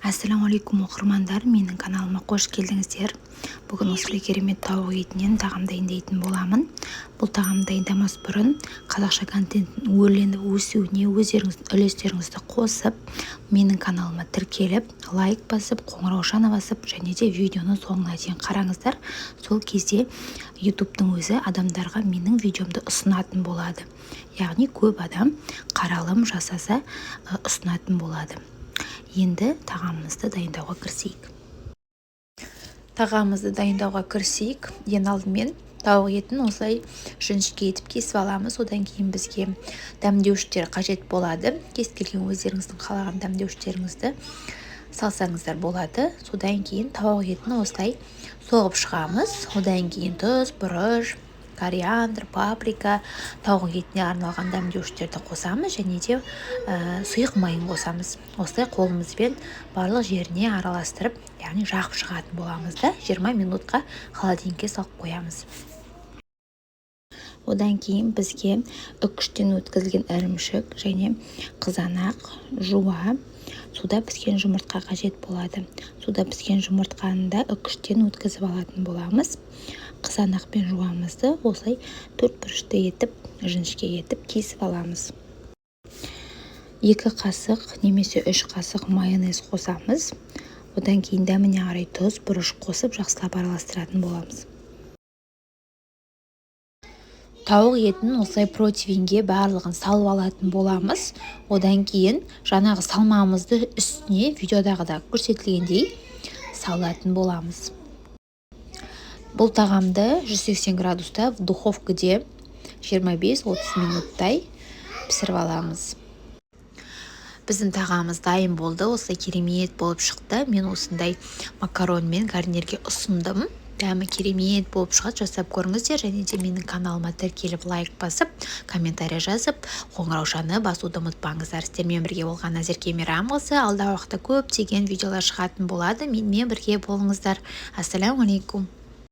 Ассалаумағалейкум оқырмандар, менің каналыма қош келдіңіздер. Бүгін осылай керемет тауық етінен тағам дайындайтын боламын. Бұл тағам дайындамас бұрын қазақша контенттің өрленіп өсуіне өздеріңіздің үлестеріңізді қосып, менің каналыма тіркеліп, лайк басып, қоңыраушаны басып, және де видеоны соңына дейін қараңыздар. Сол кезде ютубтың өзі адамдарға менің видеомды ұсынатын болады. Яғни көп адам қаралым жасаса ұсынатын болады. Енді тағамымызды дайындауға кірісейік. Ең алдымен тауық етін осылай жіңішке етіп кесіп аламыз. Одан кейін бізге дәмдеуіштер қажет болады. Кез келген өздеріңіздің қалаған дәмдеуіштеріңізді салсаңыздар болады. Содан кейін тауық етін осылай соғып шығамыз. Одан кейін тұз, бұрыш, кориандр, паприка, тауық етіне арналған дәмдеуіштерді қосамыз, және де сұйық майын қосамыз. Осылай қолымызбен барлық жеріне араластырып, яғни жағып шығатын боламыз да 20 минутқа холодильникке салып қоямыз. Одан кейін бізге үккіштен өткізілген ірімшік және қызанақ, жуа, суда піскен жұмыртқа қажет болады. Суда піскен жұмыртқаны да үккіштен өткізіп алатын боламыз. Қызанақ пен жуамызды осылай 4 бұрышты етіп, жіңішке етіп кесіп аламыз. 2 қасық немесе 3 қасық майонез қосамыз. Одан кейін дәміне қарай тұз, бұрыш қосып жақсылап араластыратын боламыз. Тауық етін осылай противенге барлығын салып алатын боламыз. Одан кейін жаңағы салмамызды үстіне видеодағыда көрсетілгендей салатын боламыз. Бұл тағамды 180 градуста духовкаде 25-30 минуттай пісіріп аламыз. Біздің тағамымыз дайын болды. Осылай керемет болып шықты. Мен осындай макарон мен гарнирге ұсындым. Дәмі керемет болып шығады, жасап көріңіздер. Және де менің каналыма тіркеліп лайк басып, комментарий жазып, қоңыраушаны басуды ұмытпаңыздар. Сіздермен бірге болған Назерке Мейрамқызы. Алдағы уақытта көптеген видеолар шығатын болады. Менімен бірге болыңыздар. Ассалаумағалейкум.